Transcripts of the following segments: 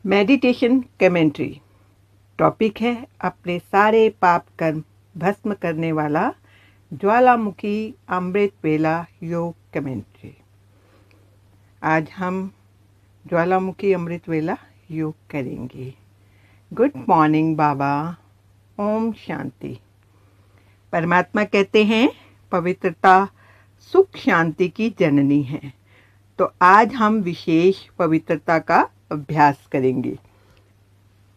Meditation commentary. Topic है अपने सारे पाप कर्म भस्म करने वाला ज्वालामुखी अमृत वेला योग कमेंट्री। आज हम ज्वालामुखी अमृत वेला योग करेंगे। गुड मॉर्निंग बाबा। ओम शांति। परमात्मा कहते हैं पवित्रता सुख शांति की जननी है। तो आज हम विशेष पवित्रता का अभ्यास करेंगे।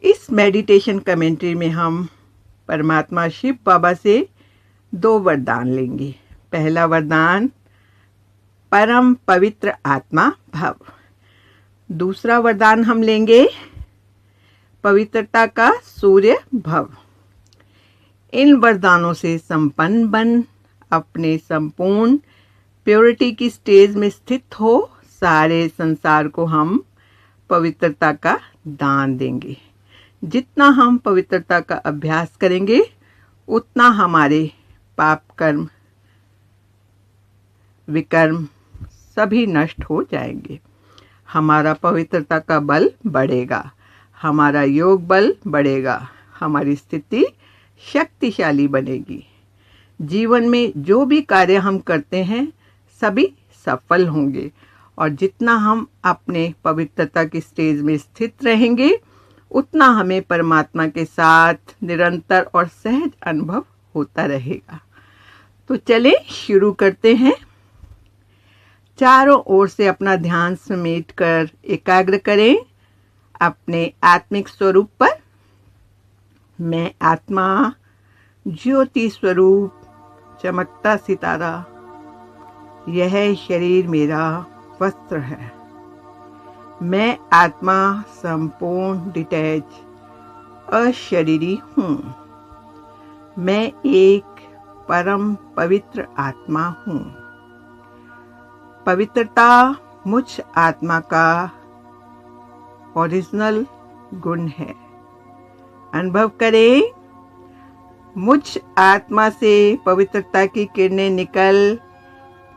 इस मेडिटेशन कमेंट्री में हम परमात्मा शिव बाबा से 2 वरदान लेंगे। पहला वरदान परम पवित्र आत्मा भव। दूसरा वरदान हम लेंगे पवित्रता का सूर्य भव। इन वरदानों से संपन्न बन अपने संपूर्ण प्योरिटी की स्टेज में स्थित हो सारे संसार को हम पवित्रता का दान देंगे। जितना हम पवित्रता का अभ्यास करेंगे उतना हमारे पाप कर्म विकर्म सभी नष्ट हो जाएंगे। हमारा पवित्रता का बल बढ़ेगा, हमारा योग बल बढ़ेगा, हमारी स्थिति शक्तिशाली बनेगी। जीवन में जो भी कार्य हम करते हैं सभी सफल होंगे और जितना हम अपने पवित्रता की स्टेज में स्थित रहेंगे उतना हमें परमात्मा के साथ निरंतर और सहज अनुभव होता रहेगा। तो चले शुरू करते हैं। चारों ओर से अपना ध्यान समेट कर एकाग्र करें अपने आत्मिक स्वरूप पर। मैं आत्मा ज्योति स्वरूप चमकता सितारा, यह शरीर मेरा वस्त्र है। मैं आत्मा संपूर्ण डिटैच अशरीरी हूँ। मैं एक परम पवित्र आत्मा हूँ। पवित्रता मुझ आत्मा का ओरिजिनल गुण है। अनुभव करें मुझ आत्मा से पवित्रता की किरणें निकल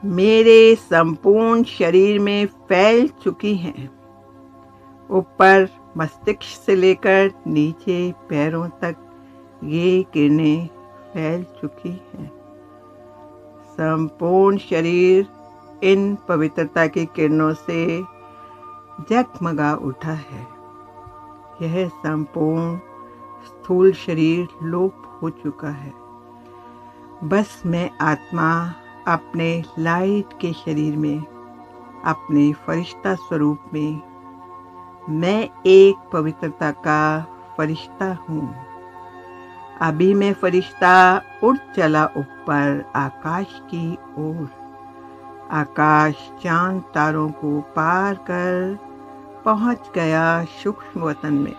मेरे संपूर्ण शरीर में फैल चुकी हैं। ऊपर मस्तिष्क से लेकर नीचे पैरों तक ये किरणें फैल चुकी हैं। संपूर्ण शरीर इन पवित्रता की किरणों से जगमगा उठा है। यह संपूर्ण स्थूल शरीर लोप हो चुका है। बस मैं आत्मा अपने लाइट के शरीर में, अपने फरिश्ता स्वरूप में, मैं एक पवित्रता का फरिश्ता हूँ। अभी मैं फरिश्ता उड़ चला ऊपर आकाश की ओर। आकाश चांद तारों को पार कर पहुँच गया सूक्ष्म वतन में।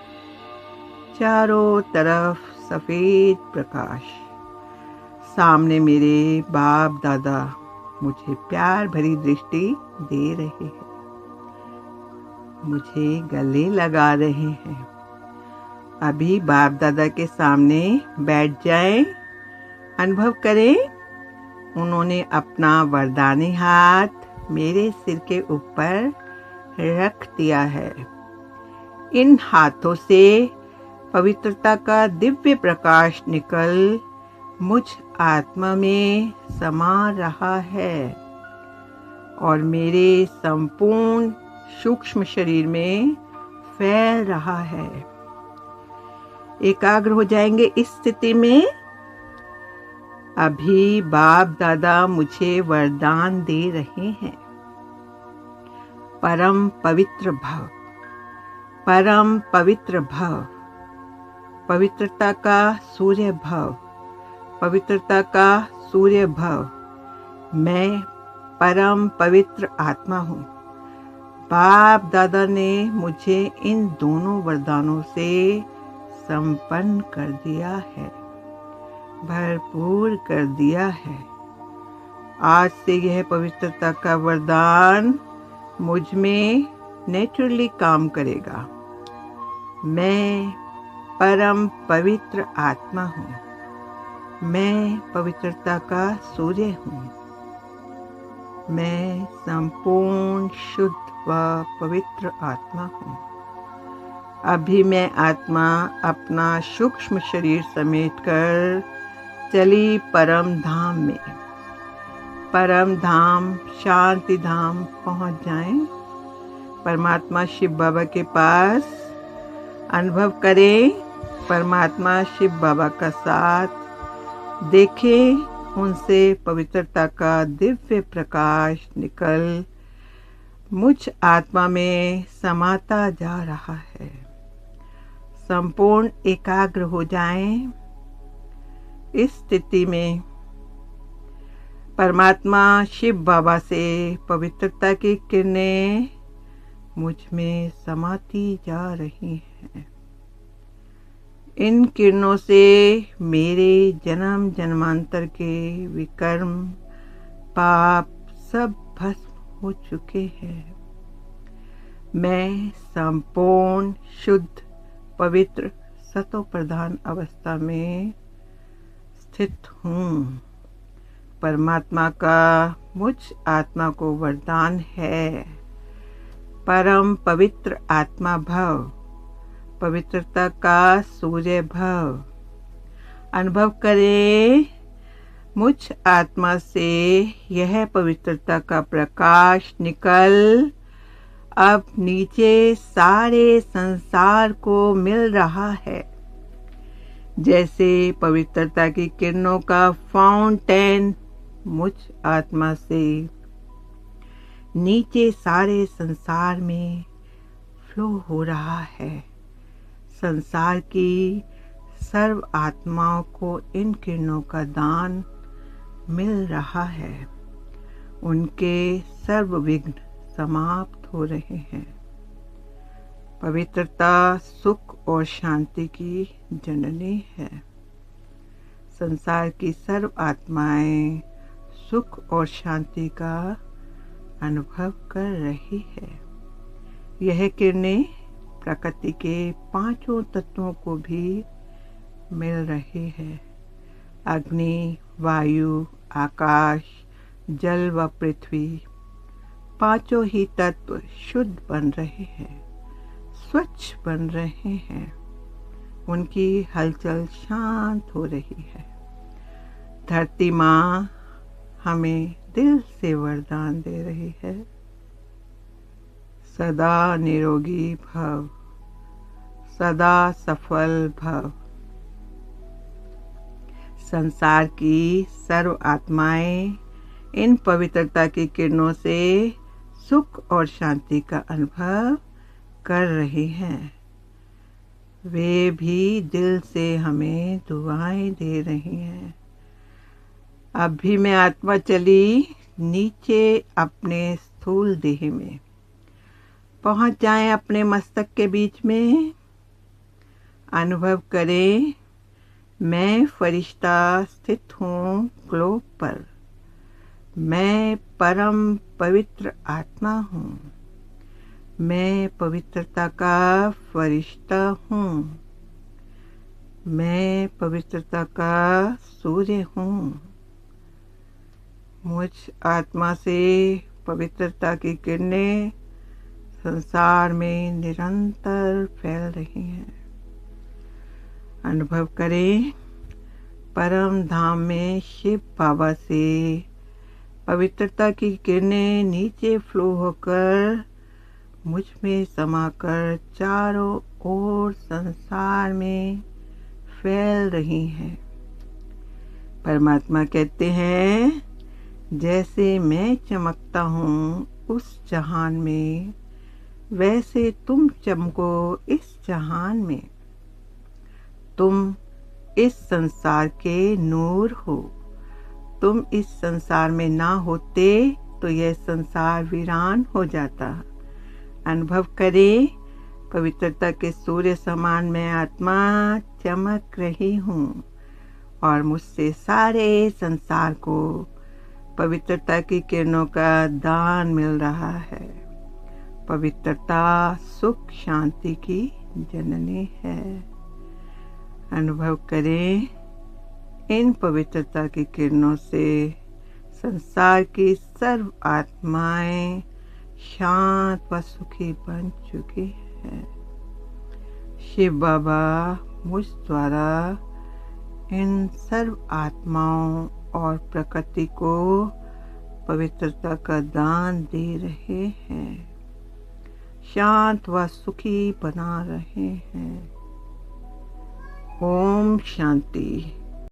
चारों तरफ सफेद प्रकाश। सामने मेरे बाप दादा मुझे प्यार भरी दृष्टि दे रहे हैं, मुझे गले लगा रहे हैं। अभी बाप दादा के सामने बैठ जाएं। अनुभव करें उन्होंने अपना वरदानी हाथ मेरे सिर के ऊपर रख दिया है। इन हाथों से पवित्रता का दिव्य प्रकाश निकल मुझ आत्मा में समा रहा है और मेरे संपूर्ण सूक्ष्म शरीर में फैल रहा है। एकाग्र हो जाएंगे इस स्थिति में। अभी बाप दादा मुझे वरदान दे रहे हैं। परम पवित्र भव, परम पवित्र भव, पवित्रता का सूर्य भव, पवित्रता का सूर्य भव। मैं परम पवित्र आत्मा हूँ। बाप दादा ने मुझे इन दोनों वरदानों से संपन्न कर दिया है, भरपूर कर दिया है। आज से यह पवित्रता का वरदान मुझ में नेचुरली काम करेगा। मैं परम पवित्र आत्मा हूँ। मैं पवित्रता का सूर्य हूँ। मैं संपूर्ण शुद्ध व पवित्र आत्मा हूँ। अभी मैं आत्मा अपना सूक्ष्म शरीर समेटकर चली परम धाम में। परम धाम शांति धाम पहुंच जाएं। परमात्मा शिव बाबा के पास अनुभव करें। परमात्मा शिव बाबा का साथ देखें। उनसे पवित्रता का दिव्य प्रकाश निकल मुझ आत्मा में समाता जा रहा है। संपूर्ण एकाग्र हो जाएं। इस स्थिति में परमात्मा शिव बाबा से पवित्रता की किरणें मुझ में समाती जा रही हैं। इन किरणों से मेरे जन्म जन्मांतर के विकर्म पाप सब भस्म हो चुके हैं। मैं संपूर्ण शुद्ध पवित्र सतो प्रधान अवस्था में स्थित हूँ। परमात्मा का मुझ आत्मा को वरदान है, परम पवित्र आत्मा भव, पवित्रता का सूर्य भव। अनुभव करें मुझ आत्मा से यह पवित्रता का प्रकाश निकल अब नीचे सारे संसार को मिल रहा है। जैसे पवित्रता की किरणों का फाउंटेन मुझ आत्मा से नीचे सारे संसार में फ्लो हो रहा है। संसार की सर्व आत्माओं को इन किरणों का दान मिल रहा है। उनके सर्व विघ्न समाप्त हो रहे हैं। पवित्रता सुख और शांति की जननी है। संसार की सर्व आत्माएं सुख और शांति का अनुभव कर रही है। यह किरणें प्रकृति के पांचों तत्वों को भी मिल रही है। अग्नि, वायु, आकाश, जल व पृथ्वी, पांचों ही तत्व शुद्ध बन रहे हैं, स्वच्छ बन रहे हैं। उनकी हलचल शांत हो रही है। धरती माँ हमें दिल से वरदान दे रही है, सदा निरोगी भव, सदा सफल भव। संसार की सर्व आत्माएं इन पवित्रता की किरणों से सुख और शांति का अनुभव कर रही हैं। वे भी दिल से हमें दुआएं दे रही हैं। अब भी मैं आत्मा चली नीचे अपने स्थूल देह में। पहुंच जाएं अपने मस्तक के बीच में। अनुभव करें मैं फरिश्ता स्थित हूँ ग्लोब पर। मैं परम पवित्र आत्मा हूँ। मैं पवित्रता का फरिश्ता हूँ। मैं पवित्रता का सूर्य हूँ। मुझ आत्मा से पवित्रता की किरणें संसार में निरंतर फैल रही हैं। अनुभव करें परम धाम में शिव बाबा से पवित्रता की किरणें नीचे फ्लो होकर मुझ में समाकर चारों ओर संसार में फैल रही हैं। परमात्मा कहते हैं जैसे मैं चमकता हूँ उस जहान में, वैसे तुम चमको इस जहान में। तुम इस संसार के नूर हो। तुम इस संसार में ना होते तो यह संसार वीरान हो जाता। अनुभव करें पवित्रता के सूर्य समान मैं आत्मा चमक रही हूँ और मुझसे सारे संसार को पवित्रता की किरणों का दान मिल रहा है। पवित्रता सुख शांति की जननी है। अनुभव करें इन पवित्रता की किरणों से संसार की सर्व आत्माएं शांत व सुखी बन चुकी हैं। शिव बाबा मुझ द्वारा इन सर्व आत्माओं और प्रकृति को पवित्रता का दान दे रहे हैं, शांत व सुखी बना रहे हैं। ओम शांति।